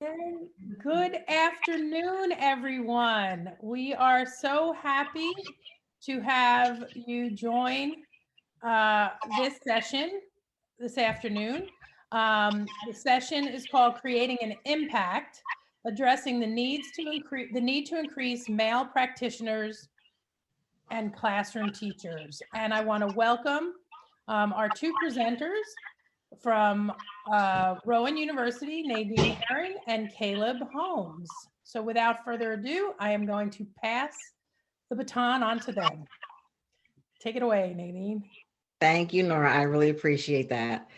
Good afternoon, everyone. We are so happy to have you join this session this afternoon. The session is called Creating an Impact, addressing the need to increase male practitioners and classroom teachers. And I want to welcome our two presenters from Rowan University, Nadine Herring and Caleb Holmes. So without further ado, I am going to pass the baton on to them. Take it away, Nadine. Thank you, Nora. I really appreciate that.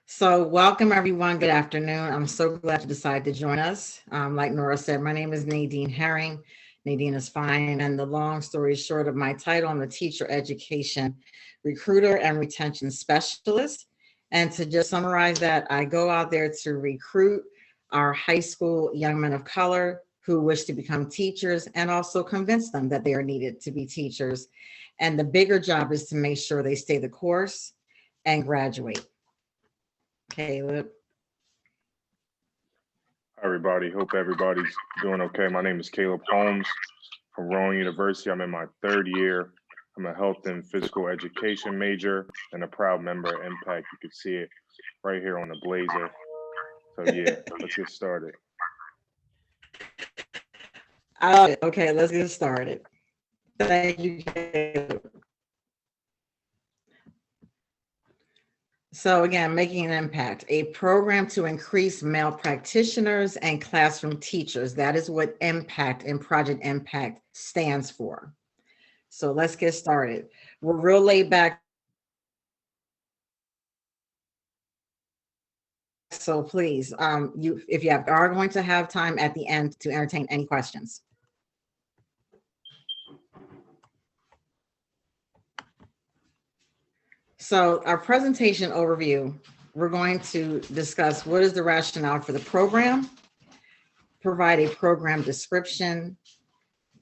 So welcome, everyone. Good afternoon. I'm so glad you decided to join us. Like Nora said, my name is Nadine Herring. Nadine is fine. And the long story short of my title, I'm a teacher education recruiter and retention specialist. And to just summarize that, I go out there to recruit our high school young men of color who wish to become teachers and also convince them that they are needed to be teachers. And the bigger job is to make sure they stay the course and graduate. Caleb. Hi, everybody. Hope everybody's doing okay. My name is Caleb Holmes from Rowan University. I'm in my third year. I'm a health and physical education major and a proud member of Impact. You can see it right here on the blazer. So yeah, let's get started. I love it. Okay, let's get started. Thank you, Caleb. So again, making an impact, a program to increase male practitioners and classroom teachers. That is what impact and Project Impact stands for. So let's get started. We're real laid back. So please, if you are going to have time at the end to entertain any questions. So our presentation overview, we're going to discuss what is the rationale for the program, provide a program description,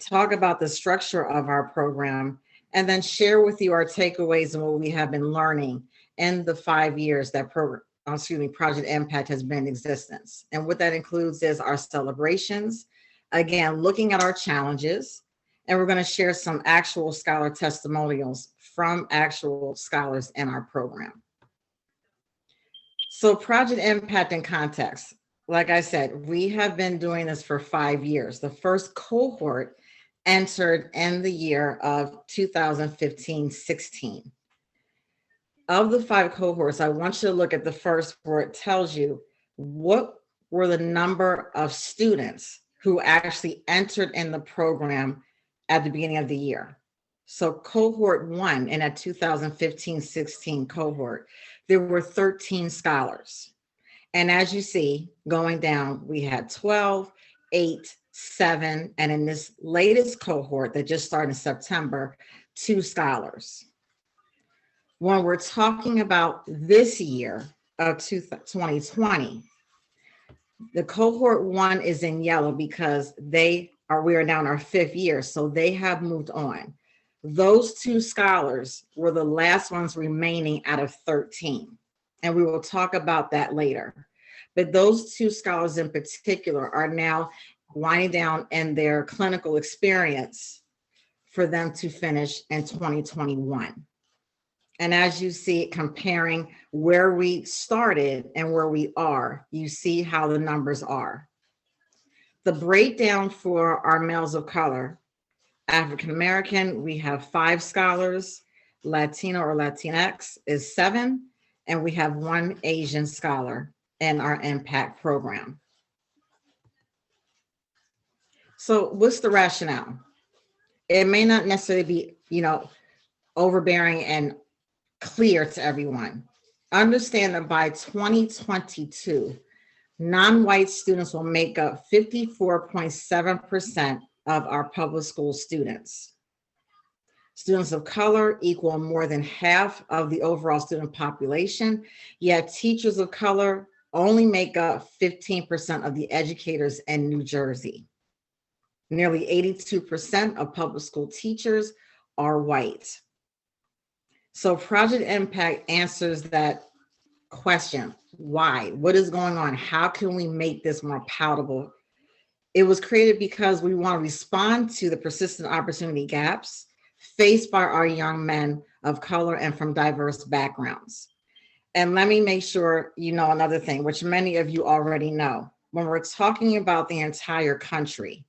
talk about the structure of our program, and then share with you our takeaways and what we have been learning in the 5 years that Project Impact has been in existence. And what that includes is our celebrations, again, looking at our challenges, and we're going to share some actual scholar testimonials from actual scholars in our program. So Project Impact in context, like I said, we have been doing this for 5 years. The first cohort entered in the year of 2015-16. Of the 5 cohorts, I want you to look at the first where it tells you what were the number of students who actually entered in the program at the beginning of the year. So cohort 1 in a 2015-16 cohort, there were 13 scholars. And as you see, going down, we had 12, 8, 7, and in this latest cohort that just started in September, 2 scholars. When we're talking about this year of 2020, the cohort 1 is in yellow because we are now in our 5th year, so they have moved on. Those 2 scholars were the last ones remaining out of 13. And we will talk about that later. But those 2 scholars in particular are now winding down in their clinical experience for them to finish in 2021. And as you see, comparing where we started and where we are, you see how the numbers are. The breakdown for our males of color, African American, we have 5 scholars, Latino or Latinx is 7, and we have 1 Asian scholar in our impact program. So what's the rationale? It may not necessarily be, overbearing and clear to everyone. Understand that by 2022, non-white students will make up 54.7% of our public school students. Students of color equal more than half of the overall student population, yet teachers of color only make up 15% of the educators in New Jersey. Nearly 82% of public school teachers are white. So Project Impact answers that question. Why? What is going on? How can we make this more palatable? It was created because we want to respond to the persistent opportunity gaps faced by our young men of color and from diverse backgrounds. And let me make sure you know another thing, which many of you already know. When we're talking about the entire country,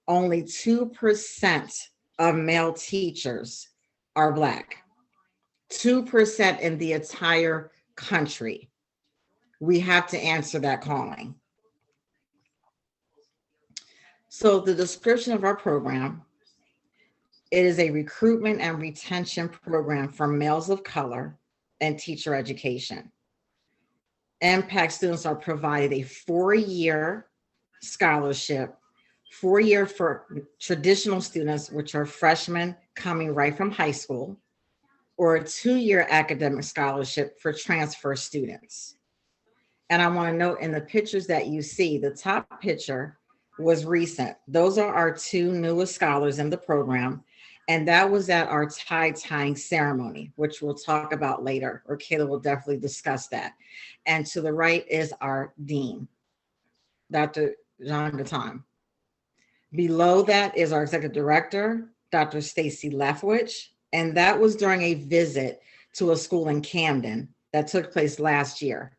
only 2% of male teachers are Black. 2% in the entire country. We have to answer that calling. So the description of our program, it is a recruitment and retention program for males of color and teacher education. NJACTE students are provided a 4-year scholarship, 4-year for traditional students, which are freshmen coming right from high school, or a 2-year academic scholarship for transfer students. And I want to note in the pictures that you see, the top picture was recent. Those are our 2 newest scholars in the program. And that was at our tie tying ceremony, which we'll talk about later, or Kayla will definitely discuss that. And to the right is our dean, Dr. Jean Gaton. Below that is our executive director, Dr. Stacy Leftwich. And that was during a visit to a school in Camden that took place last year.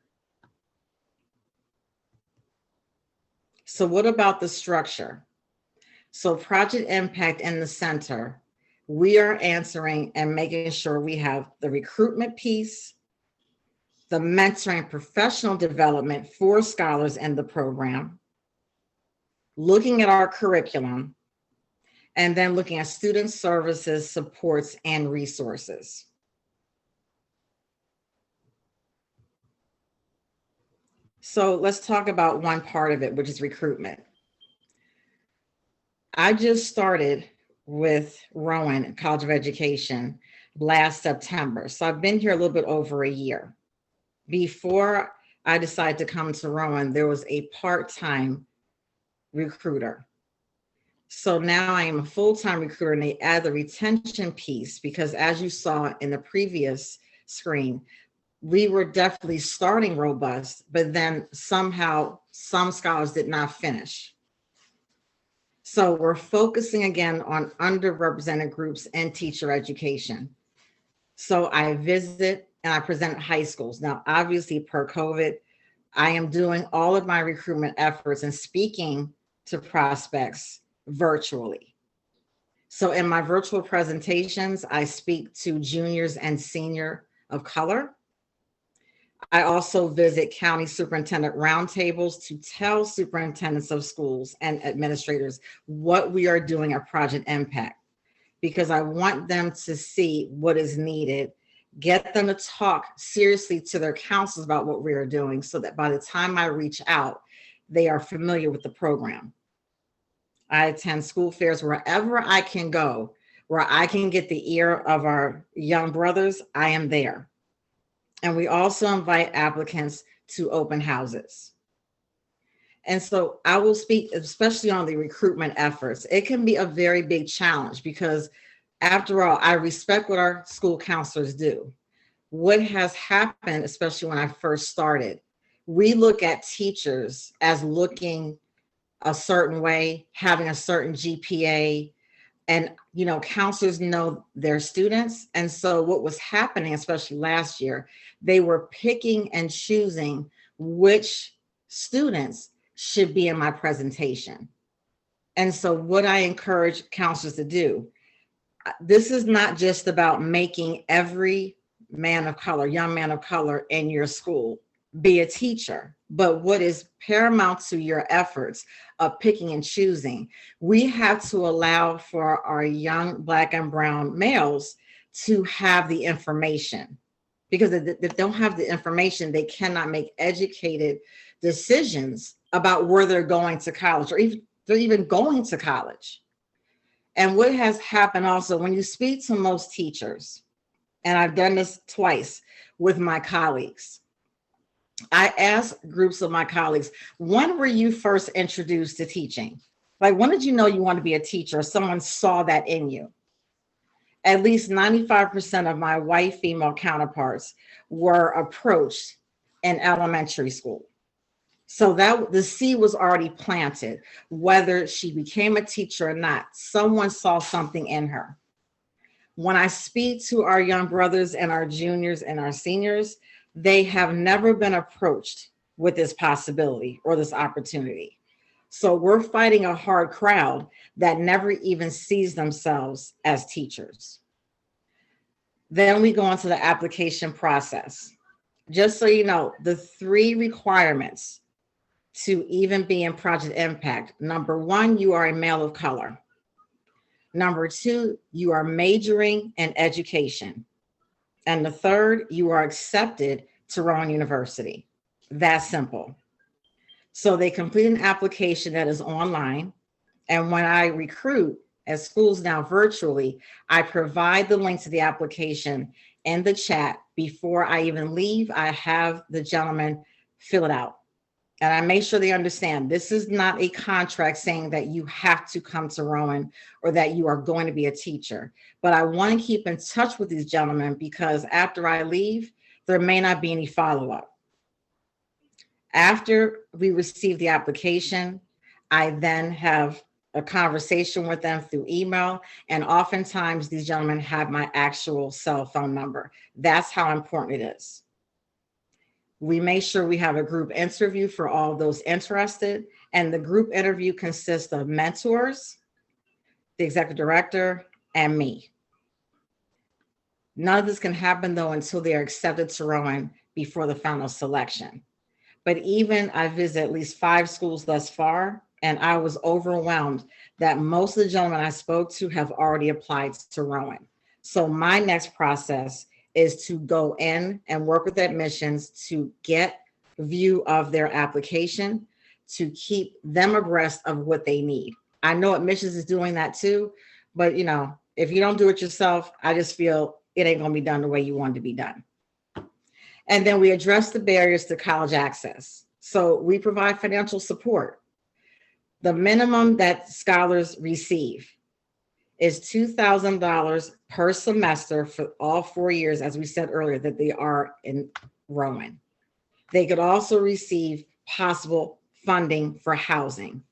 So what about the structure? So Project Impact in the center, we are answering and making sure we have the recruitment piece, the mentoring professional development for scholars in the program, looking at our curriculum, and then looking at student services, supports, and resources. So let's talk about one part of it, which is recruitment. I just started with Rowan College of Education last September. So I've been here a little bit over a year. Before I decided to come to Rowan, there was a part-time recruiter. So now I am a full-time recruiter, and they add the retention piece because, as you saw in the previous screen, we were definitely starting robust, but then somehow some scholars did not finish. So we're focusing again on underrepresented groups and teacher education. So I visit and I present at high schools. Now, obviously per COVID, I am doing all of my recruitment efforts and speaking to prospects virtually. So in my virtual presentations, I speak to juniors and senior of color. I also visit county superintendent roundtables to tell superintendents of schools and administrators what we are doing at Project Impact, because I want them to see what is needed, get them to talk seriously to their counselors about what we are doing so that by the time I reach out, they are familiar with the program. I attend school fairs wherever I can go, where I can get the ear of our young brothers, I am there. And we also invite applicants to open houses. And so I will speak especially on the recruitment efforts. It can be a very big challenge because after all, I respect what our school counselors do. What has happened, especially when I first started, we look at teachers as looking a certain way, having a certain GPA, and counselors know their students. And so what was happening, especially last year, they were picking and choosing which students should be in my presentation. And so what I encourage counselors to do, this is not just about making every man of color, young man of color in your school be a teacher, but what is paramount to your efforts of picking and choosing, we have to allow for our young Black and brown males to have the information, because if they don't have the information, they cannot make educated decisions about where they're going to college, or if they're even going to college. And what has happened also, when you speak to most teachers, and I've done this twice with my colleagues, I ask groups of my colleagues, when were you first introduced to teaching? Like, when did you know you want to be a teacher, or someone saw that in you? at least 95% of my white female counterparts were approached in elementary school. So that the seed was already planted. Whether she became a teacher or not, someone saw something in her. When I speak to our young brothers and our juniors and our seniors, they have never been approached with this possibility or this opportunity. So we're fighting a hard crowd that never even sees themselves as teachers. Then we go into the application process. Just so you know, the 3 requirements to even be in Project Impact. Number 1, you are a male of color. Number 2, you are majoring in education. And the 3rd, you are accepted to Rowan University. That's simple. So they complete an application that is online. And when I recruit at schools now virtually, I provide the link to the application in the chat. Before I even leave, I have the gentleman fill it out. And I make sure they understand this is not a contract saying that you have to come to Rowan or that you are going to be a teacher. But I want to keep in touch with these gentlemen because after I leave, there may not be any follow-up. After we receive the application, I then have a conversation with them through email. And oftentimes these gentlemen have my actual cell phone number. That's how important it is. We make sure we have a group interview for all those interested. And the group interview consists of mentors, the executive director, and me. None of this can happen though until they are accepted to Rowan before the final selection. But even I visit at least 5 schools thus far, and I was overwhelmed that most of the gentlemen I spoke to have already applied to Rowan. So my next process is to go in and work with admissions to get a view of their application, to keep them abreast of what they need. I know admissions is doing that too, but you know, if you don't do it yourself, I just feel it ain't gonna be done the way you want it to be done. And then we address the barriers to college access. So we provide financial support. The minimum that scholars receive is $2,000 per semester for all 4 years, as we said earlier, that they are in Rowan. They could also receive possible funding for housing.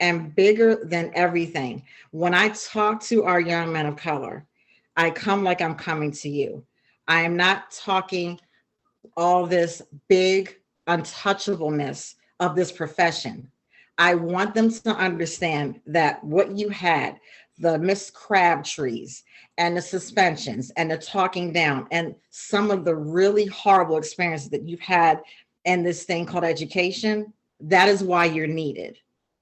And bigger than everything, when I talk to our young men of color, I come like I'm coming to you. I am not talking all this big untouchableness of this profession. I want them to understand that what you had, the Miss Crabtrees and the suspensions and the talking down and some of the really horrible experiences that you've had in this thing called education, that is why you're needed.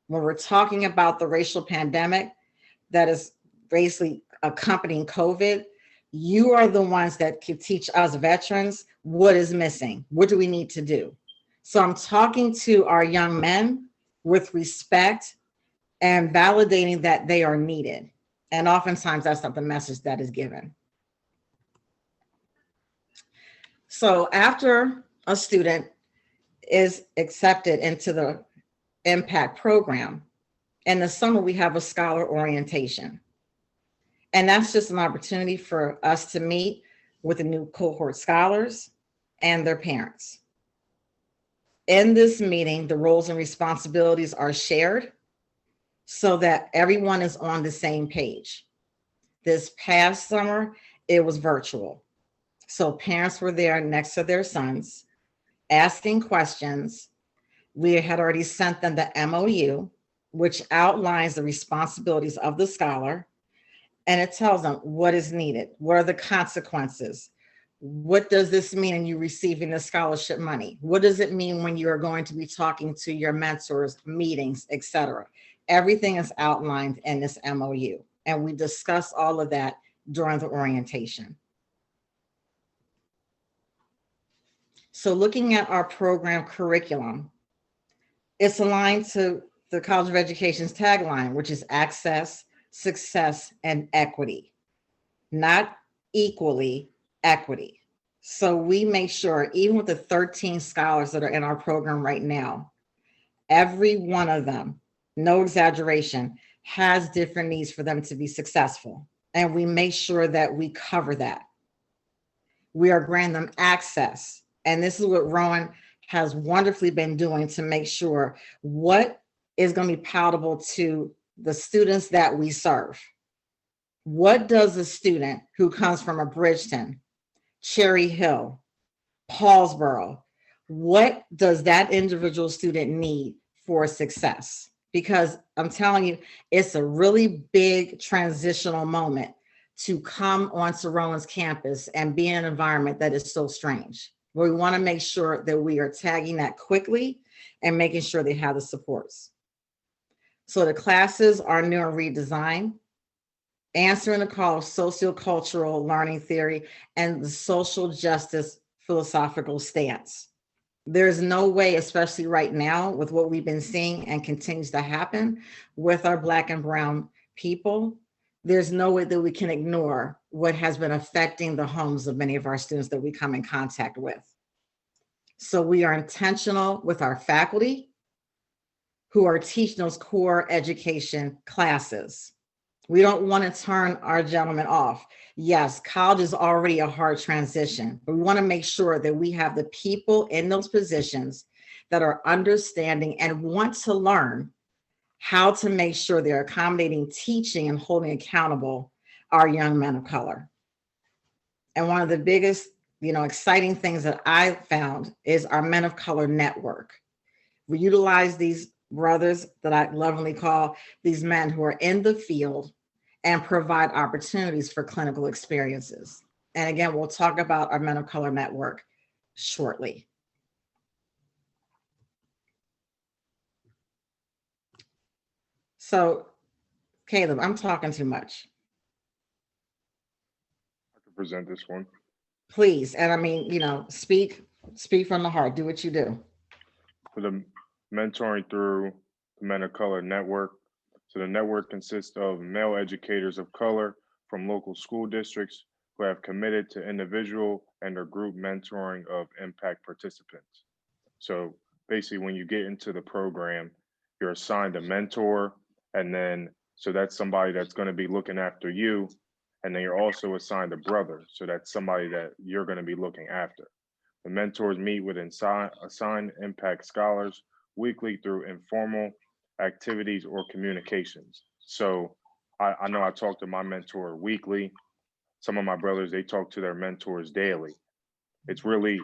When we're talking about the racial pandemic that is basically accompanying COVID, you are the ones that can teach us veterans what is missing. What do we need to do? So I'm talking to our young men with respect and validating that they are needed. And oftentimes that's not the message that is given. So after a student is accepted into the impact program, in the summer we have a scholar orientation. And that's just an opportunity for us to meet with the new cohort scholars and their parents. In this meeting, the roles and responsibilities are shared so that everyone is on the same page. This past summer, it was virtual. So parents were there next to their sons, asking questions. We had already sent them the MOU, which outlines the responsibilities of the scholar. And it tells them what is needed. What are the consequences? What does this mean in you receiving the scholarship money? What does it mean when you are going to be talking to your mentors, meetings, etc.? Everything is outlined in this MOU. And we discuss all of that during the orientation. So looking at our program curriculum, it's aligned to the College of Education's tagline, which is access, success, and equity. Not equally, equity. So we make sure, even with the 13 scholars that are in our program right now, every one of them, no exaggeration, has different needs for them to be successful. and we make sure that we cover that. We are granting them access. And this is what Rowan has wonderfully been doing to make sure what is going to be palatable to the students that we serve. What does a student who comes from a Bridgeton, Cherry Hill, Paulsboro, what does that individual student need for success? Because I'm telling you, it's a really big transitional moment to come onto Rowan's campus and be in an environment that is so strange. We want to make sure that we are tagging that quickly and making sure they have the supports. So the classes are new and redesigned, answering the call of sociocultural learning theory and the social justice philosophical stance. There's no way, especially right now with what we've been seeing and continues to happen with our Black and Brown people, there's no way that we can ignore what has been affecting the homes of many of our students that we come in contact with. So we are intentional with our faculty who are teaching those core education classes. We don't want to turn our gentlemen off. Yes, college is already a hard transition, but we want to make sure that we have the people in those positions that are understanding and want to learn how to make sure they're accommodating, teaching, and holding accountable our young men of color. And one of the biggest, exciting things that I found is our Men of Color Network. We utilize these brothers that I lovingly call these men who are in the field and provide opportunities for clinical experiences. And again, we'll talk about our Men of Color Network shortly. So, Caleb, I'm talking too much. I can present this one. Please. And I mean, speak from the heart. Do what you do. For the mentoring through the Men of Color Network. So the network consists of male educators of color from local school districts who have committed to individual and or group mentoring of impact participants. So basically when you get into the program, you're assigned a mentor, and then so that's somebody that's going to be looking after you. And then you're also assigned a brother. So that's somebody that you're going to be looking after. The mentors meet with assigned impact scholars weekly through informal activities or communications. So I know I talk to my mentor weekly. Some of my brothers, they talk to their mentors daily. It's really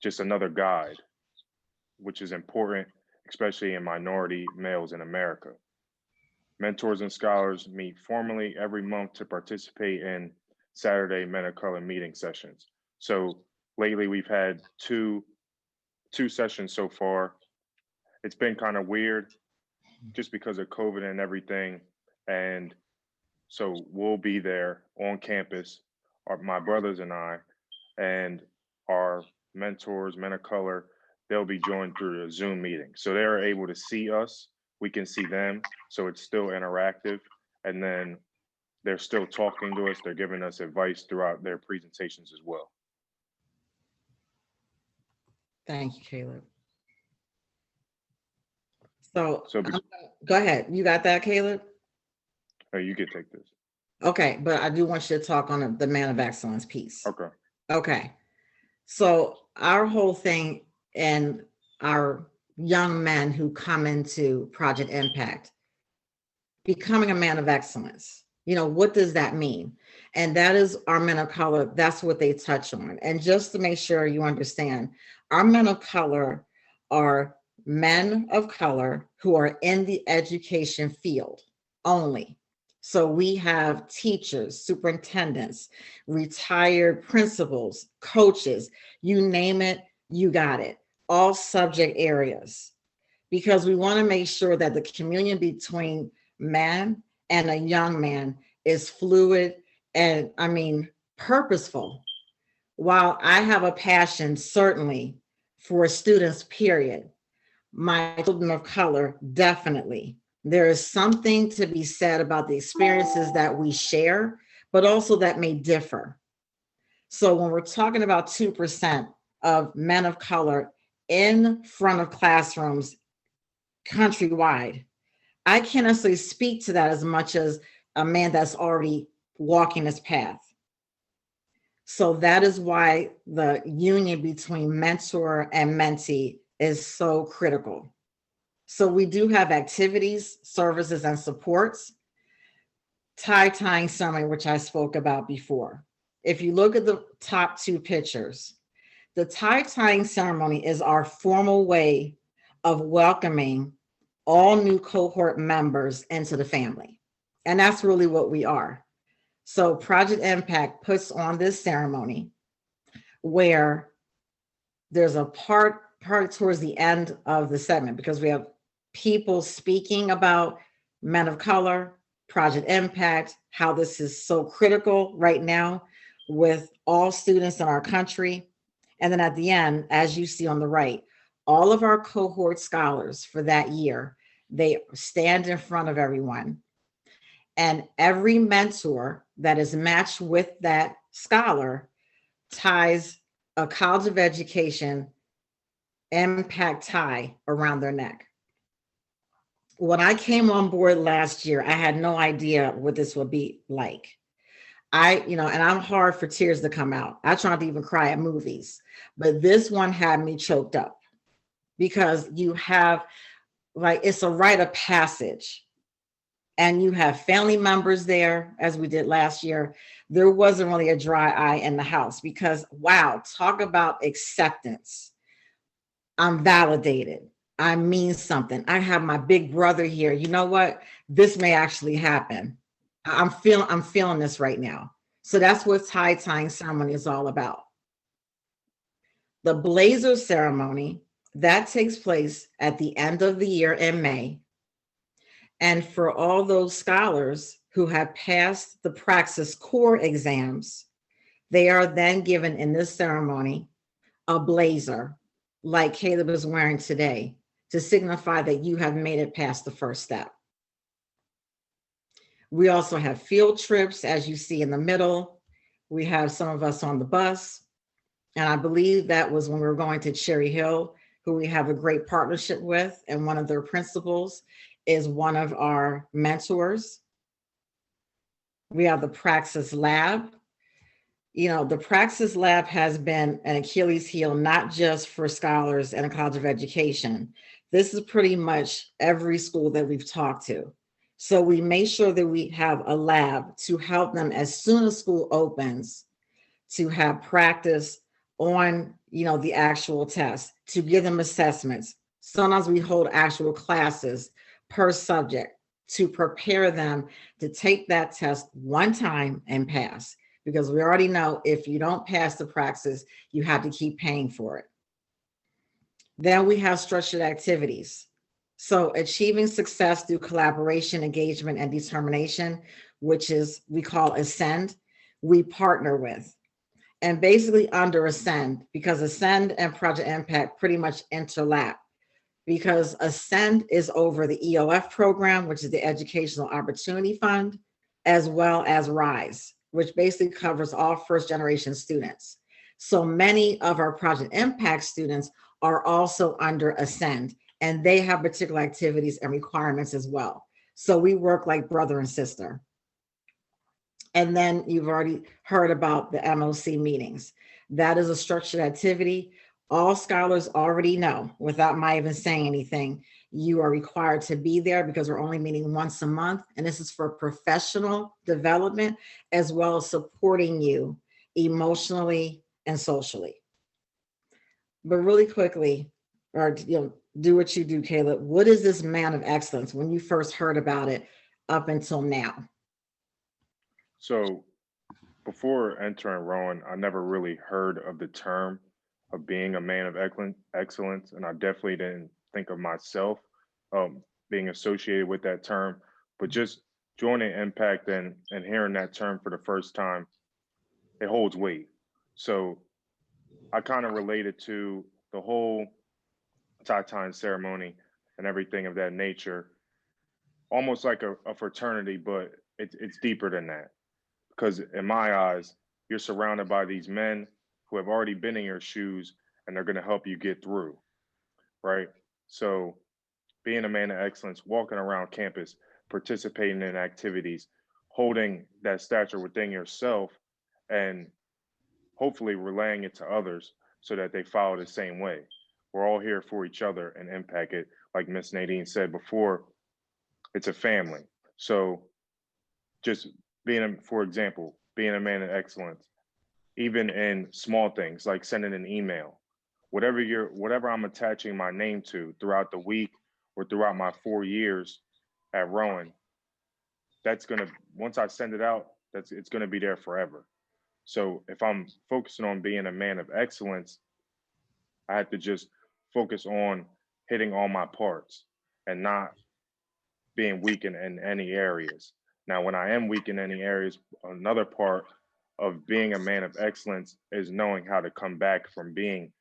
just another guide, which is important, especially in minority males in America. Mentors and scholars meet formally every month to participate in Saturday Men of Color meeting sessions. So lately we've had two sessions so far. It's been kind of weird just because of COVID and everything. And so we'll be there on campus, my brothers and I, and our mentors, Men of Color, they'll be joined through a Zoom meeting. So they're able to see us, we can see them. So it's still interactive. And then they're still talking to us. They're giving us advice throughout their presentations as well. Thank you, Caleb. So go ahead. You got that, Caleb? Oh, you could take this. Okay, but I do want you to talk on the Man of Excellence piece. Okay. Okay. So our whole thing and our young men who come into Project Impact, becoming a man of excellence, what does that mean? And that is our Men of Color. That's what they touch on. And just to make sure you understand, our Men of Color are men of color who are in the education field only. So we have teachers, superintendents, retired principals, coaches, you name it, you got it, all subject areas. Because we want to make sure that the communion between man and a young man is fluid and, purposeful. While I have a passion, certainly, for students, period, my children of color, definitely. There is something to be said about the experiences that we share, but also that may differ. So when we're talking about 2% of men of color in front of classrooms countrywide, I can't necessarily speak to that as much as a man that's already walking this path. So that is why the union between mentor and mentee is so critical. So we do have activities, services, and supports. Tie-tying ceremony, which I spoke about before. If you look at the top two pictures, the tie-tying ceremony is our formal way of welcoming all new cohort members into the family. And that's really what we are. So Project Impact puts on this ceremony where there's a part towards the end of the segment, because we have people speaking about men of color, Project Impact, how this is so critical right now with all students in our country. And then at the end, as you see on the right, all of our cohort scholars for that year, they stand in front of everyone. And every mentor that is matched with that scholar ties a College of Education impact tie around their neck. When I came on board last year, I had no idea what this would be like. And I'm hard for tears to come out. I try not to even cry at movies, but this one had me choked up, because you have, like, it's a rite of passage, and you have family members there, as we did last year. There wasn't really a dry eye in the house, because wow, talk about acceptance. I'm validated. I mean something. I have my big brother here. You know what? This may actually happen. I'm feeling this right now. So that's what tie-tying ceremony is all about. The blazer ceremony, that takes place at the end of the year in May. And for all those scholars who have passed the Praxis core exams, they are then given in this ceremony a blazer like Caleb is wearing today, to signify that you have made it past the first step. We also have field trips, as you see in the middle. We have some of us on the bus. And I believe that was when we were going to Cherry Hill, who we have a great partnership with. And one of their principals is one of our mentors. We have the Praxis Lab. The Praxis Lab has been an Achilles heel, not just for scholars and a College of Education. This is pretty much every school that we've talked to. So we make sure that we have a lab to help them as soon as school opens, to have practice on, the actual test, to give them assessments. Sometimes we hold actual classes per subject to prepare them to take that test one time and pass. Because we already know if you don't pass the Praxis, you have to keep paying for it. Then we have structured activities. So achieving success through collaboration, engagement, and determination, which is, we call Ascend, we partner with. And basically under Ascend, because Ascend and Project Impact pretty much interlap, because Ascend is over the EOF program, which is the Educational Opportunity Fund, as well as RISE, which basically covers all first-generation students. So many of our Project Impact students are also under Ascend, and they have particular activities and requirements as well. So we work like brother and sister. And then you've already heard about the MOC meetings. That is a structured activity. All scholars already know, without my even saying anything, you are required to be there, because we're only meeting once a month. And this is for professional development, as well as supporting you emotionally and socially. But really quickly, or do what you do, Caleb. What is this Man of Excellence when you first heard about it up until now? So before entering Rowan, I never really heard of the term of being a man of excellence, and I definitely didn't think of myself being associated with that term. But just joining Impact and hearing that term for the first time, it holds weight. So I kind of related to the whole tie-tying ceremony and everything of that nature, almost like a fraternity, but it's deeper than that. Because in my eyes, you're surrounded by these men who have already been in your shoes, and they're going to help you get through, right? So being a man of excellence, walking around campus, participating in activities, holding that stature within yourself and hopefully relaying it to others so that they follow the same way. We're all here for each other and impact it. Like Miss Nadine said before, it's a family. So just being, for example, being a man of excellence, even in small things like sending an email, whatever I'm attaching my name to throughout the week or throughout my 4 years at Rowan, that's gonna, once I send it out, it's gonna be there forever. So if I'm focusing on being a man of excellence, I have to just focus on hitting all my parts and not being weak in any areas. Now, when I am weak in any areas, another part of being a man of excellence is knowing how to come back from being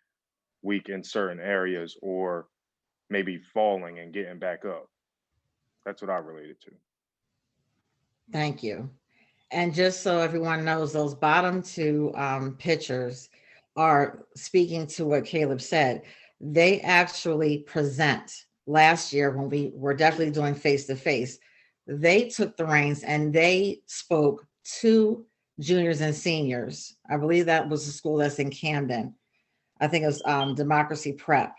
weak in certain areas or maybe falling and getting back up. That's what I related to. Thank you. And just so everyone knows, those bottom two pictures are speaking to what Caleb said. They actually present last year when we were definitely doing face-to-face. They took the reins and they spoke to juniors and seniors. I believe that was the school that's in Camden. I think it was Democracy Prep.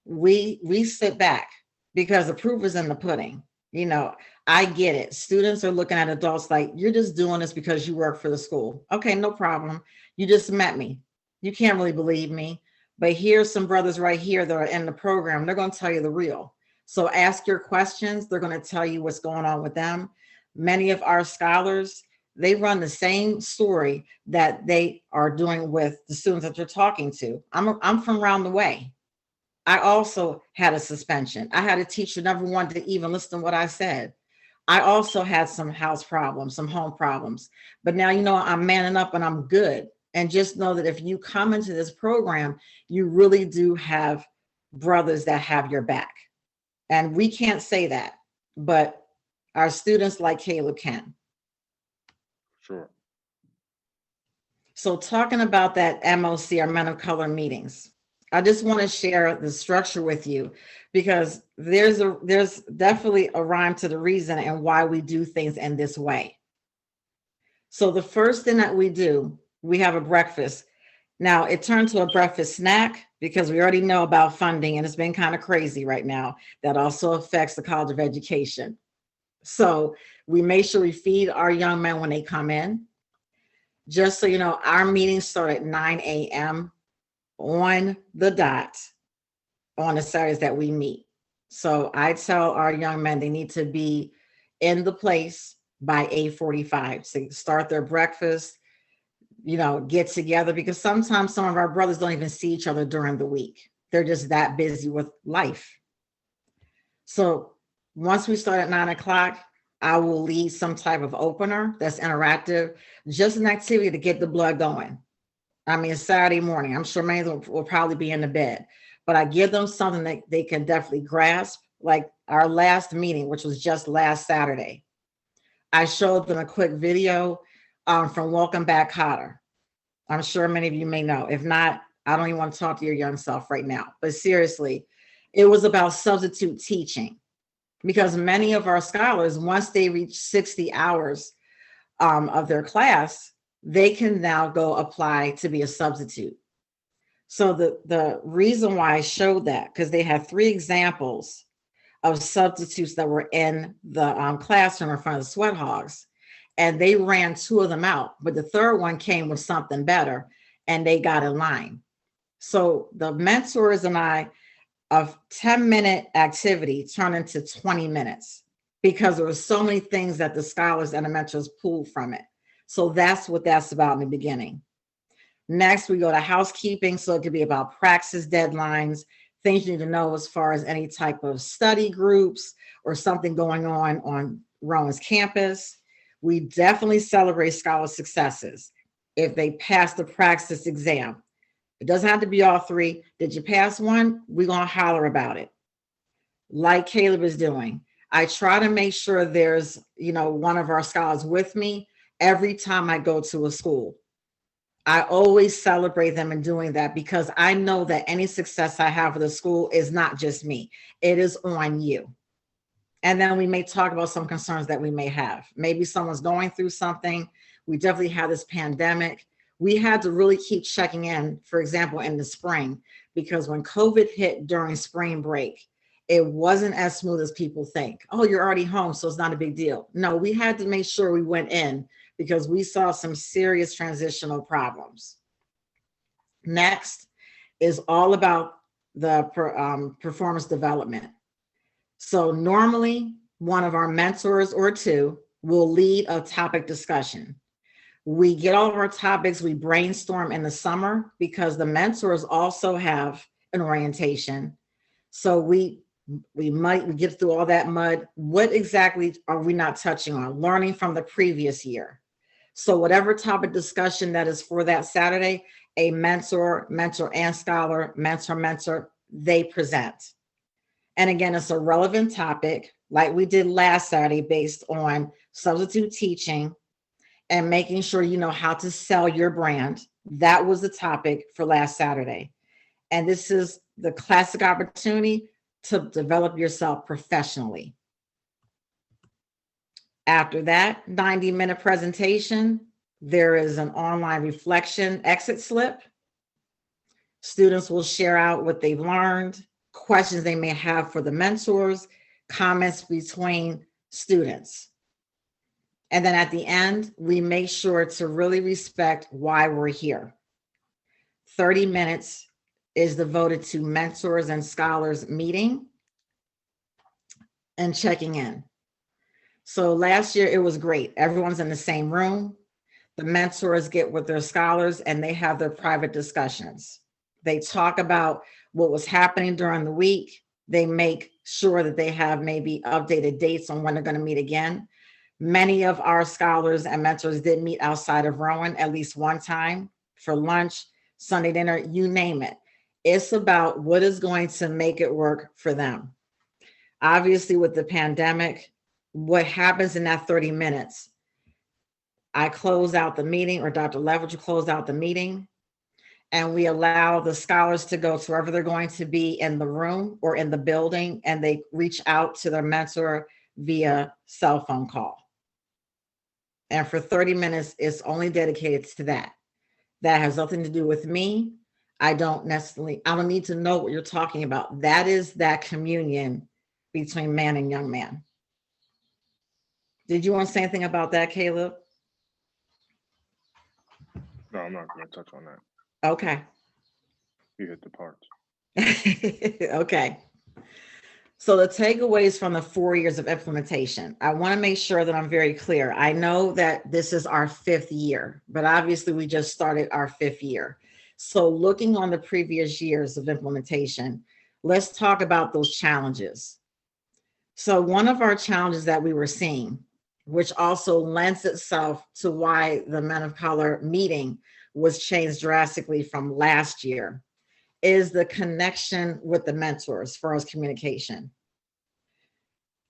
We sit back because the proof is in the pudding. You know, I get it. Students are looking at adults like, you're just doing this because you work for the school. Okay, no problem. You just met me. You can't really believe me. But here's some brothers right here that are in the program. They're going to tell you the real. So ask your questions. They're going to tell you what's going on with them. Many of our scholars, they run the same story that they are doing with the students that you're talking to. I'm from around the way. I also had a suspension. I had a teacher never wanted to even listen to what I said. I also had some house problems, some home problems. But now, you know, I'm manning up and I'm good. And just know that if you come into this program, you really do have brothers that have your back. And we can't say that, but our students like Caleb can. Sure. So talking about that MOC, our Men of Color meetings, I just want to share the structure with you because there's definitely a rhyme to the reason and why we do things in this way. So the first thing that we do, we have a breakfast. Now it turned to a breakfast snack because we already know about funding and it's been kind of crazy right now. That also affects the College of Education. So we make sure we feed our young men when they come in. Just so you know, our meetings start at 9 a.m. on the dot on the Saturdays that we meet. So I tell our young men they need to be in the place by 8:45 to start their breakfast, you know, get together, because sometimes some of our brothers don't even see each other during the week. They're just that busy with life. So once we start at 9 o'clock, I will lead some type of opener that's interactive, just an activity to get the blood going. I mean, it's Saturday morning. I'm sure many of them will probably be in the bed, but I give them something that they can definitely grasp. Like our last meeting, which was just last Saturday, I showed them a quick video from Welcome Back, Cotter. I'm sure many of you may know. If not, I don't even want to talk to your young self right now. But seriously, it was about substitute teaching because many of our scholars, once they reach 60 hours of their class, they can now go apply to be a substitute. So the reason why I showed that, because they had 3 examples of substitutes that were in the classroom in front of the Sweat Hogs, and they ran 2 of them out, but the third one came with something better, and they got in line. So the mentors and I, a 10-minute activity turned into 20 minutes because there were so many things that the scholars and the mentors pulled from it. So that's what that's about in the beginning. Next, we go to housekeeping. So it could be about praxis deadlines, things you need to know as far as any type of study groups or something going on Rowan's campus. We definitely celebrate scholar successes if they pass the praxis exam. It doesn't have to be all 3. Did you pass one? We're going to holler about it. Like Caleb is doing. I try to make sure there's, you know, one of our scholars with me every time I go to a school. I always celebrate them in doing that because I know that any success I have with the school is not just me. It is on you. And then we may talk about some concerns that we may have. Maybe someone's going through something. We definitely had this pandemic. We had to really keep checking in, for example, in the spring, because when COVID hit during spring break, it wasn't as smooth as people think. Oh, you're already home, so it's not a big deal. No, we had to make sure we went in because we saw some serious transitional problems. Next is all about the performance development. So normally one of our mentors or two will lead a topic discussion. We get all of our topics, we brainstorm in the summer because the mentors also have an orientation. So we get through all that mud. What exactly are we not touching on? Learning from the previous year. So whatever topic discussion that is for that Saturday, a mentor and scholar, mentor, they present. And again, it's a relevant topic like we did last Saturday based on substitute teaching and making sure you know how to sell your brand. That was the topic for last Saturday. And this is the classic opportunity to develop yourself professionally. After that 90-minute presentation, there is an online reflection exit slip. Students will share out what they've learned, questions they may have for the mentors, comments between students. And then at the end, we make sure to really respect why we're here. 30 minutes is devoted to mentors and scholars meeting and checking in. So last year it was great. Everyone's in the same room. The mentors get with their scholars and they have their private discussions. They talk about what was happening during the week. They make sure that they have maybe updated dates on when they're going to meet again. Many of our scholars and mentors did meet outside of Rowan at least one time for lunch, Sunday dinner, you name it. It's about what is going to make it work for them. Obviously, with the pandemic, what happens in that 30 minutes, I close out the meeting, or Dr. Leverage will close out the meeting, and we allow the scholars to go to wherever they're going to be in the room or in the building, and they reach out to their mentor via cell phone call. And for 30 minutes, it's only dedicated to that. That has nothing to do with me. I don't need to know what you're talking about. That is that communion between man and young man. Did you want to say anything about that, Caleb? No, I'm not going to touch on that. Okay. You hit the parts. Okay. So the takeaways from the 4 years of implementation, I want to make sure that I'm very clear. I know that this is our 5th year, but obviously we just started our 5th year. So looking on the previous years of implementation, let's talk about those challenges. So one of our challenges that we were seeing, which also lends itself to why the Men of Color meeting was changed drastically from last year, is the connection with the mentors as far as communication.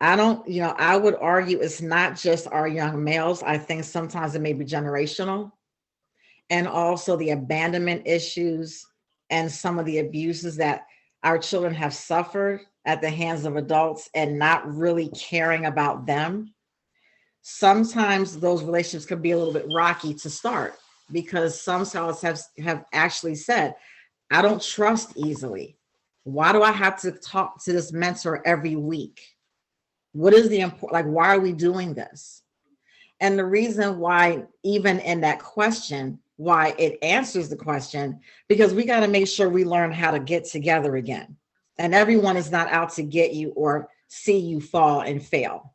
I would argue it's not just our young males. I think sometimes it may be generational, and also the abandonment issues and some of the abuses that our children have suffered at the hands of adults and not really caring about them. Sometimes those relationships can be a little bit rocky to start because some scholars have actually said, I don't trust easily. Why do I have to talk to this mentor every week? What is the important, like, why are we doing this? And the reason why, even in that question, why it answers the question, because we got to make sure we learn how to get together again. And everyone is not out to get you or see you fall and fail.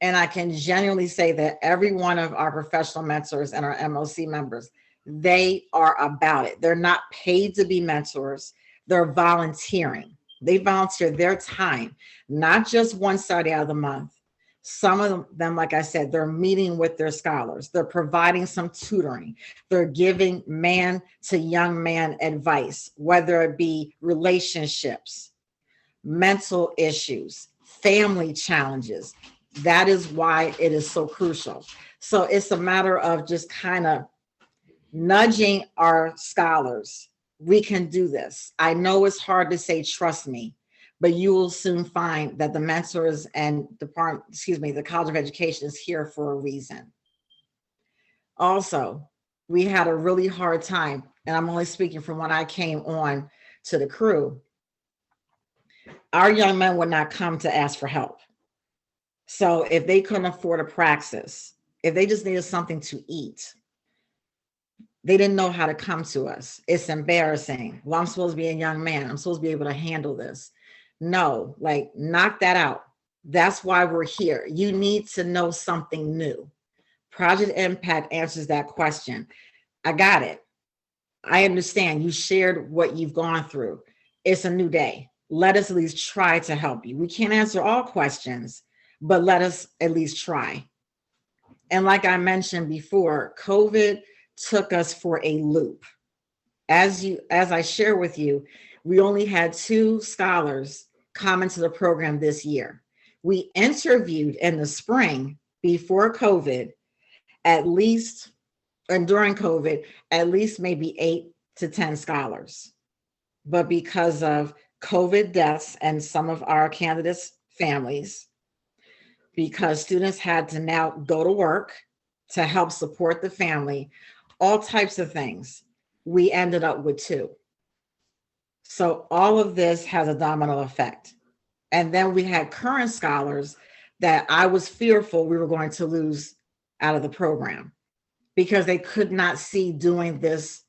And I can genuinely say that every one of our professional mentors and our MOC members, they are about it. They're not paid to be mentors. They're volunteering. They volunteer their time, not just one Saturday out of the month. Some of them, like I said, they're meeting with their scholars. They're providing some tutoring. They're giving man to young man advice, whether it be relationships, mental issues, family challenges. That is why it is so crucial. So it's a matter of just kind of nudging our scholars. We can do this. I know it's hard to say, trust me, but you will soon find that the mentors and the College of Education is here for a reason. Also, we had a really hard time, and I'm only speaking from when I came on to the crew. Our young men would not come to ask for help. So if they couldn't afford a praxis, if they just needed something to eat, they didn't know how to come to us. It's embarrassing. Well, I'm supposed to be a young man. I'm supposed to be able to handle this. No, like, knock that out. That's why we're here. You need to know something new. Project Impact answers that question. I got it. I understand. You shared what you've gone through. It's a new day. Let us at least try to help you. We can't answer all questions, but let us at least try. And like I mentioned before, COVID took us for a loop. As I share with you, we only had 2 scholars come into the program this year. We interviewed in the spring before COVID, at least, and during COVID, at least maybe 8 to 10 scholars. But because of COVID deaths and some of our candidates' families, because students had to now go to work to help support the family, all types of things, we ended up with 2. So all of this has a domino effect. And then we had current scholars that I was fearful we were going to lose out of the program because they could not see doing this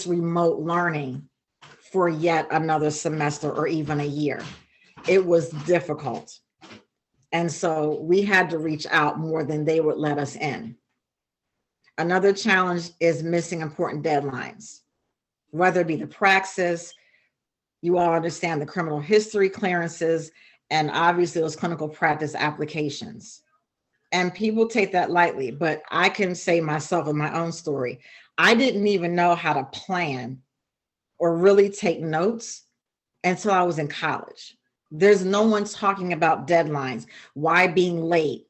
remote learning for yet another semester or even a year. It was difficult. And so we had to reach out more than they would let us in. Another challenge is missing important deadlines, whether it be the praxis, you all understand the criminal history clearances, and obviously those clinical practice applications. And people take that lightly, but I can say myself in my own story, I didn't even know how to plan or really take notes until I was in college. There's no one talking about deadlines, why being late.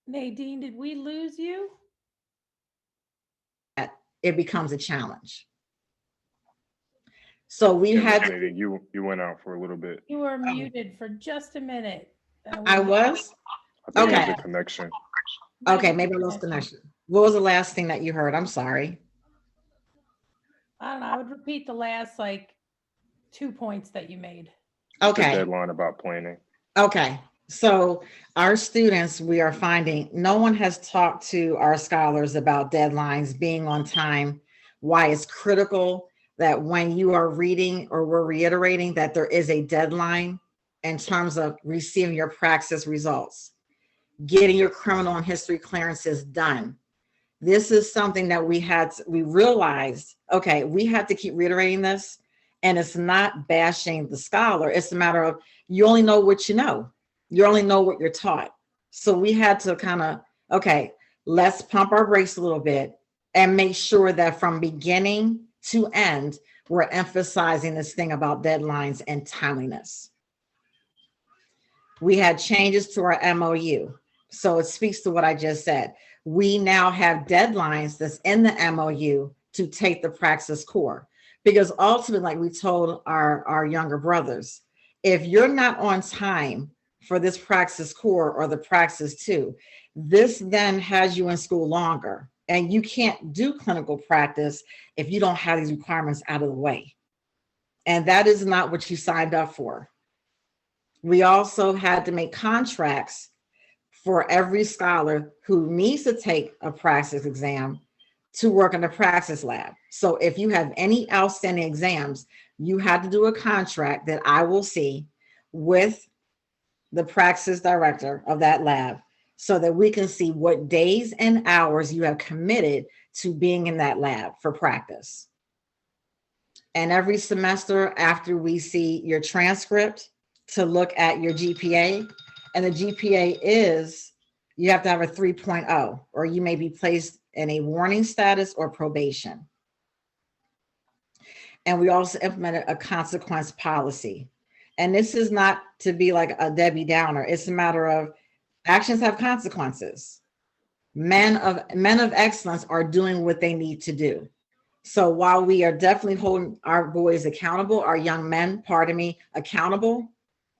Nadine, did we lose you? It becomes a challenge. So we Yeah, had Nadine, you went out for a little bit. You were muted for just a minute. I was? I think it Okay. was a connection. Okay, maybe I lost connection. What was the last thing that you heard? I'm sorry. I don't know. I would repeat the last like 2 points that you made. The Okay. deadline about planning. Okay. So our students, we are finding no one has talked to our scholars about deadlines, being on time, why it's critical that when you are reading, or we're reiterating that there is a deadline in terms of receiving your praxis results, getting your criminal and history clearances done. This is something that we realized, okay, we have to keep reiterating this. And it's not bashing the scholar. It's a matter of, you only know what you know. You only know what you're taught. So we had to kind of, okay, let's pump our brakes a little bit and make sure that from beginning to end, we're emphasizing this thing about deadlines and timeliness. We had changes to our MOU. So it speaks to what I just said. We now have deadlines that's in the MOU to take the praxis core. Because ultimately, like we told our younger brothers, if you're not on time for this praxis core or the praxis 2, this then has you in school longer. And you can't do clinical practice if you don't have these requirements out of the way. And that is not what you signed up for. We also had to make contracts for every scholar who needs to take a praxis exam to work in the praxis lab. So if you have any outstanding exams, you have to do a contract that I will see with the praxis director of that lab so that we can see what days and hours you have committed to being in that lab for practice. And every semester after we see your transcript to look at your GPA, and the GPA is, you have to have a 3.0 or you may be placed in a warning status or probation. And we also implemented a consequence policy. And this is not to be like a Debbie Downer. It's a matter of actions have consequences. Men of excellence are doing what they need to do. So while we are definitely holding our boys accountable, our young men, pardon me, accountable,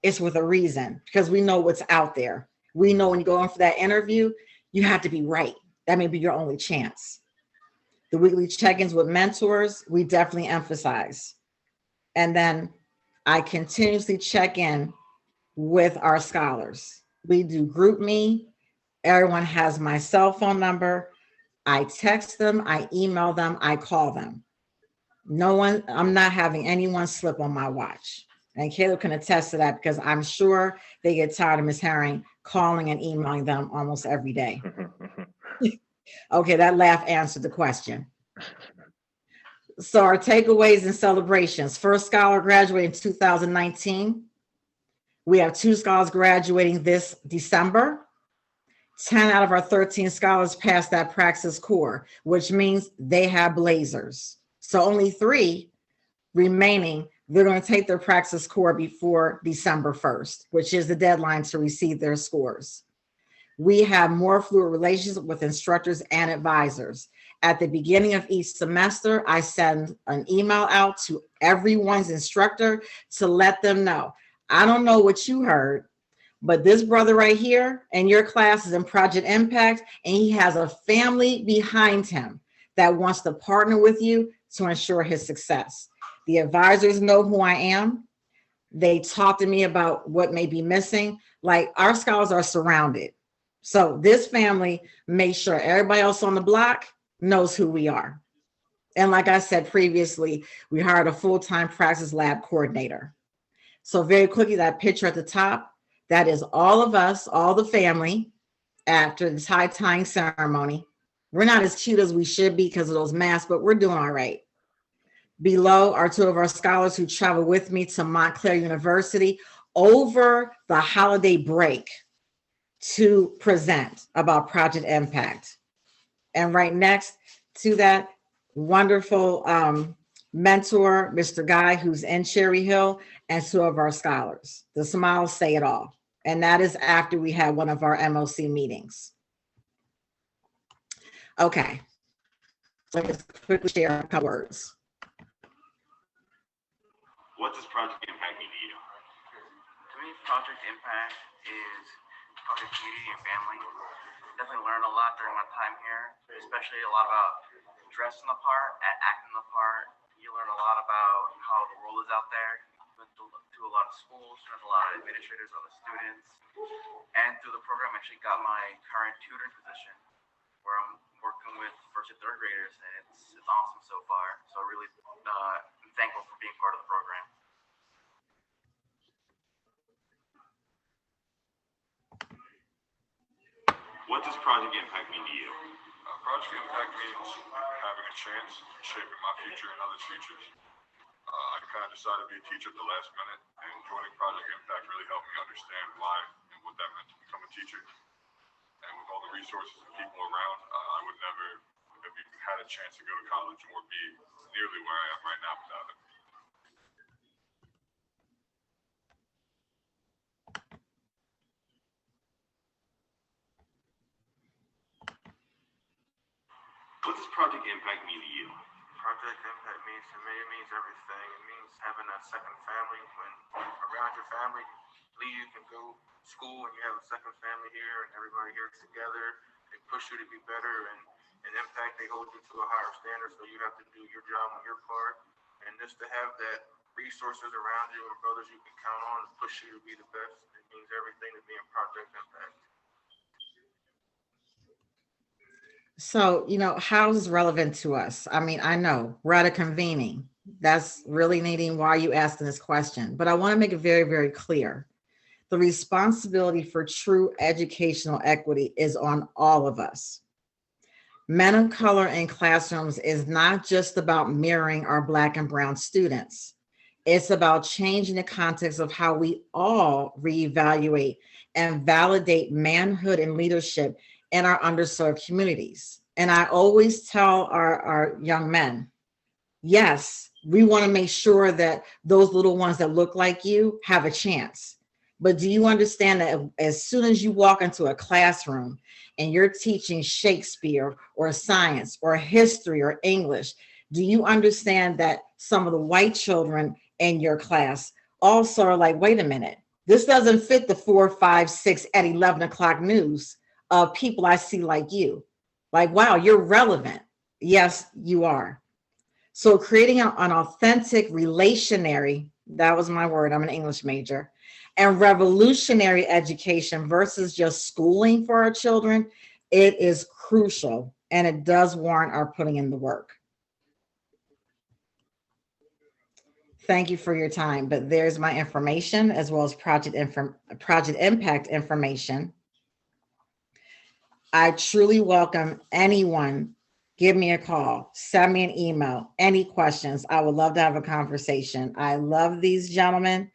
it's with a reason, because we know what's out there. We know when you go in for that interview, you have to be right. That may be your only chance. The weekly check-ins with mentors, we definitely emphasize. And then I continuously check in with our scholars. We do group me. Everyone has my cell phone number. I text them, I email them, I call them. No one, I'm not having anyone slip on my watch. And Caleb can attest to that, because I'm sure they get tired of Ms. Herring calling and emailing them almost every day. Okay, that laugh answered the question. So our takeaways and celebrations. First scholar graduated in 2019. We have 2 scholars graduating this December. 10 out of our 13 scholars passed that praxis core, which means they have blazers. So only 3 remaining, they're going to take their praxis core before December 1st, which is the deadline to receive their scores. We have more fluid relations with instructors and advisors. At the beginning of each semester, I send an email out to everyone's instructor to let them know, I don't know what you heard, but this brother right here in your class is in Project Impact, and he has a family behind him that wants to partner with you to ensure his success. The advisors know who I am. They talk to me about what may be missing. Like, our scholars are surrounded. So this family makes sure everybody else on the block knows who we are. And like I said previously, we hired a full-time praxis lab coordinator. So very quickly, that picture at the top, that is all of us, all the family after the tie-tying ceremony. We're not as cute as we should be because of those masks, but we're doing all right. Below are 2 of our scholars who travel with me to Montclair University over the holiday break to present about Project Impact. And right next to that, wonderful mentor, Mr. Guy, who's in Cherry Hill, and 2 of our scholars. The smiles say it all. And that is after we had one of our MOC meetings. Okay, so let's quickly share a couple words. What does Project Impact mean to you? To me, Project Impact is part of community and family. Definitely learned a lot during my time here, especially a lot about dressing the part, acting the part. You learn a lot about how the world is out there. You went to a lot of schools, there's a lot of administrators, other students. And through the program, I actually got my current tutoring position, where I'm working with 1st and 3rd graders, and it's awesome so far. So really I'm thankful for being part of the program. What does Project Impact mean to you? Project Impact means having a chance in shaping my future and others' futures. I kind of decided to be a teacher at the last minute, and joining Project Impact really helped me understand why and what that meant to become a teacher. And with all the resources and people around, I would never have even had a chance to go to college or be nearly where I am right now without it. What does Project Impact mean to you? Project Impact means to me, it means everything. It means having a second family. When around your family, leave and go to school, and you have a second family here, and everybody here is together. They push you to be better, and Impact, they hold you to a higher standard, so you have to do your job on your part. And just to have that resources around you and brothers you can count on to push you to be the best, it means everything to be in Project Impact. So, how is this relevant to us? I mean, I know we're at a convening. That's really needing why are you asking this question? But I want to make it very, very clear. The responsibility for true educational equity is on all of us. Men of color in classrooms is not just about mirroring our Black and brown students. It's about changing the context of how we all reevaluate and validate manhood and leadership in our underserved communities. And I always tell our young men, yes, we want to make sure that those little ones that look like you have a chance. But do you understand that as soon as you walk into a classroom and you're teaching Shakespeare or science or history or English, do you understand that some of the white children in your class also are like, wait a minute, this doesn't fit the 4, 5, 6 at 11 o'clock news of people I see like you. Like, wow, you're relevant. Yes, you are. So creating an authentic relationary, that was my word, I'm an English major, and revolutionary education versus just schooling for our children, it is crucial and it does warrant our putting in the work. Thank you for your time, but there's my information as well as project impact information. I truly welcome anyone. Give me a call, send me an email, any questions. I would love to have a conversation. I love these gentlemen,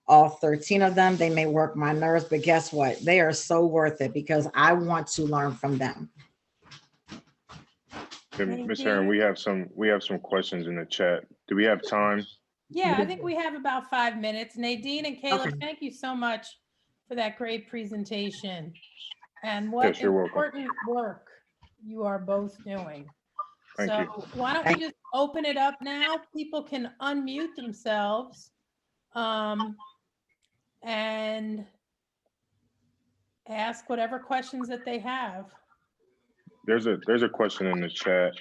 all 13 of them. They may work my nerves, but guess what? They are so worth it because I want to learn from them. Ms. Herron, we have some questions in the chat. Do we have time? Yeah, I think we have about 5 minutes. Nadine and Caleb, Okay. thank you so much for that great presentation. And Yes, what you're welcome. important work you are both doing. Thank So you. why don't we just open it up now? People can unmute themselves and ask whatever questions that they have. There's a question in the chat.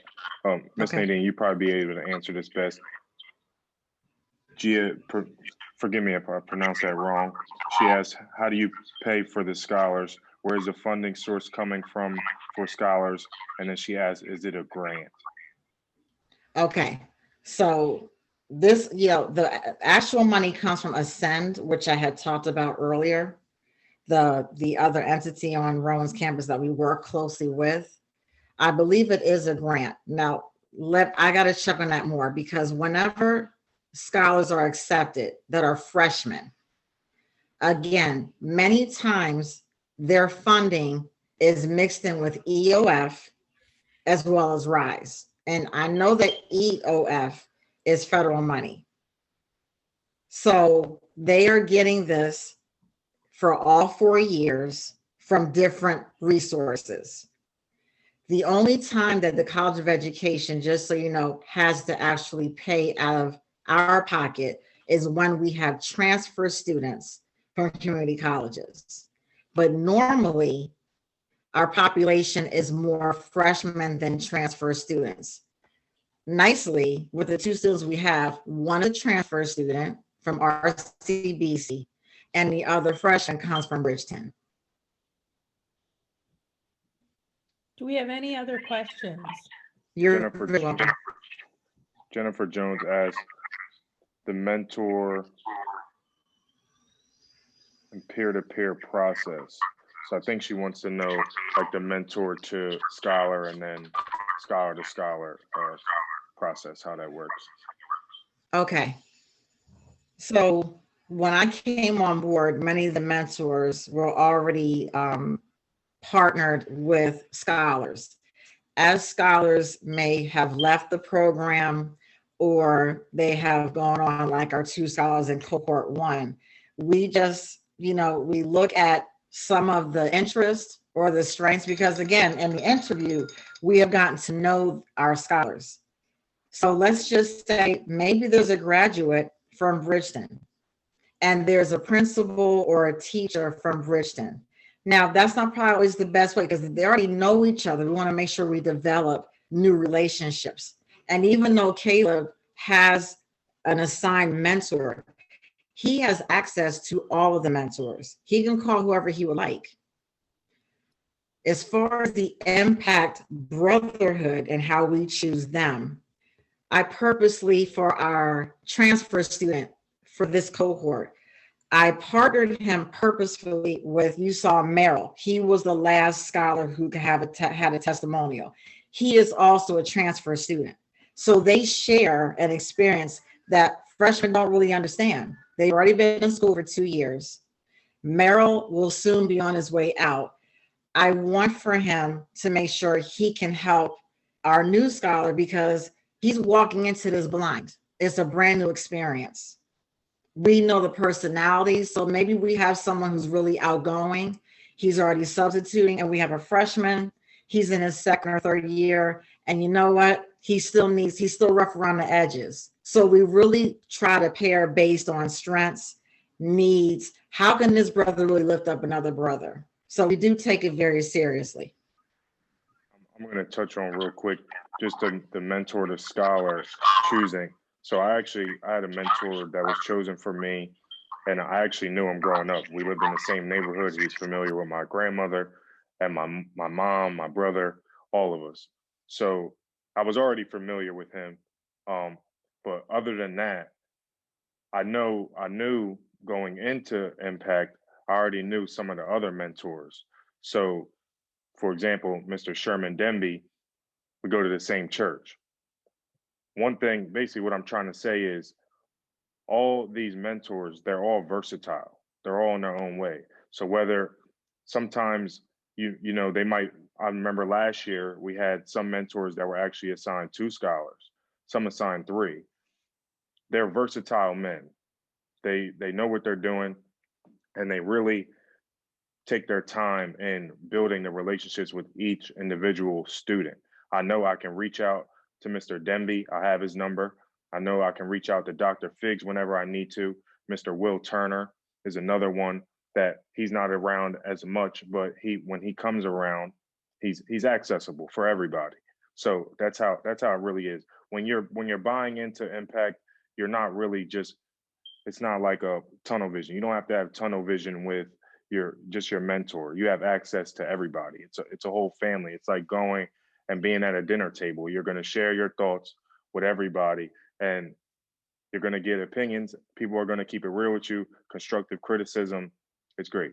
Ms. Okay. Nadine, you probably be able to answer this best. Gia, forgive me if I pronounce that wrong. She asks, how do you pay for the scholars? Where is the funding source coming from for scholars? And then she asks, is it a grant? Okay, so this, the actual money comes from Ascend, which I had talked about earlier, the other entity on Rowan's campus that we work closely with. I believe it is a grant. Now, I got to check on that more because whenever scholars are accepted that are freshmen, again, many times their funding is mixed in with EOF as well as RISE. And I know that EOF is federal money. So they are getting this for all 4 years from different resources. The only time that the College of Education, just so you know, has to actually pay out of our pocket is when we have transfer students from community colleges. But normally, our population is more freshmen than transfer students. Nicely, with the 2 students we have, one is a transfer student from RCBC, and the other freshman comes from Bridgeton. Do we have any other questions? You're very welcome. Jennifer Jones asks, the mentor and peer-to-peer process. So I think she wants to know like the mentor to scholar and then scholar to scholar process, how that works. Okay. So when I came on board, many of the mentors were already partnered with scholars. As scholars may have left the program or they have gone on, like our 2 scholars in cohort 1, we just, we look at some of the interest or the strengths, because again, in the interview, we have gotten to know our scholars. So let's just say maybe there's a graduate from Bridgeton and there's a principal or a teacher from Bridgeton. Now, that's not probably always the best way because they already know each other. We want to make sure we develop new relationships. And even though Caleb has an assigned mentor, he has access to all of the mentors. He can call whoever he would like. As far as the impact brotherhood and how we choose them, I purposely, for our transfer student for this cohort, I partnered him purposefully with, you saw Merrill. He was the last scholar who had a testimonial. He is also a transfer student. So they share an experience that freshmen don't really understand. They've already been in school for 2 years. Merrill will soon be on his way out. I want for him to make sure he can help our new scholar because He's walking into this blind. It's a brand new experience. We know the personalities, so maybe we have someone who's really outgoing. He's already substituting, and we have a freshman. He's in his second or third year, and you know what? He's still rough around the edges. So we really try to pair based on strengths, needs. How can this brother really lift up another brother? So we do take it very seriously. I'm going to touch on real quick, just the mentor to scholar choosing. So I had a mentor that was chosen for me, and I actually knew him growing up. We lived in the same neighborhood. He's familiar with my grandmother and my mom, my brother, all of us. So I was already familiar with him. But other than that, I knew going into Impact, I already knew some of the other mentors. So, for example, Mr. Sherman Demby, we go to the same church. One thing, basically what I'm trying to say is all these mentors, they're all versatile. They're all in their own way. So whether sometimes, you know, they might, I remember last year, we had some mentors that were actually assigned 2 scholars, some assigned 3. They're versatile men. They know what they're doing, and they really take their time in building the relationships with each individual student. I know I can reach out to Mr. Demby. I have his number. I know I can reach out to Dr. Figs whenever I need to. Mr. Will Turner is another one that he's not around as much, but when he comes around, he's accessible for everybody. So that's how it really is. When you're buying into Impact, you're not really it's not like a tunnel vision. You don't have to have tunnel vision with your mentor. You have access to everybody. It's a whole family. It's like going and being at a dinner table. You're going to share your thoughts with everybody, and you're going to get opinions. People are going to keep it real with you. Constructive criticism. It's great.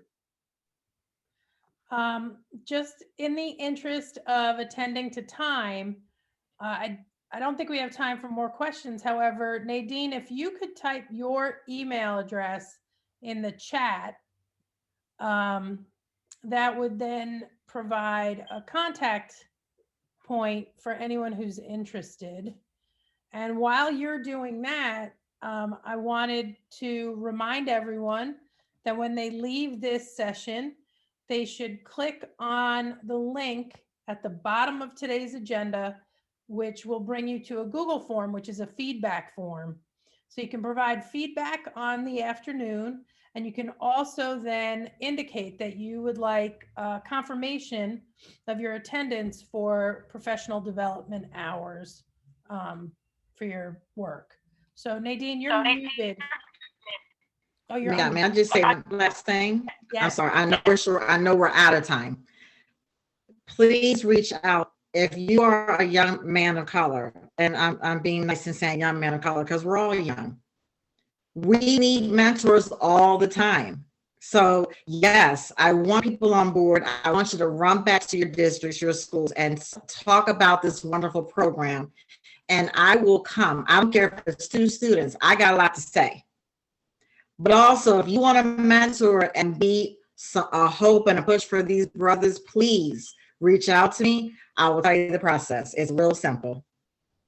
Just in the interest of attending to time, I don't think we have time for more questions. However, Nadine, if you could type your email address in the chat, that would then provide a contact point for anyone who's interested. And while you're doing that, I wanted to remind everyone that when they leave this session, they should click on the link at the bottom of today's agenda, which will bring you to a Google form, which is a feedback form. So you can provide feedback on the afternoon, and you can also then indicate that you would like confirmation of your attendance for professional development hours for your work. So Nadine, you're muted. Oh, you're Yeah, may I just say one last thing? Yes. I'm sorry. I know we're out of time. Please reach out if you are a young man of color, and I'm being nice and saying young man of color because we're all young. We need mentors all the time. So yes, I want people on board. I want you to run back to your districts, your schools, and talk about this wonderful program. And I will come. I don't care if it's 2 students. I got a lot to say. But also, if you want to mentor and be a hope and a push for these brothers, please reach out to me. I will tell you the process. It's real simple.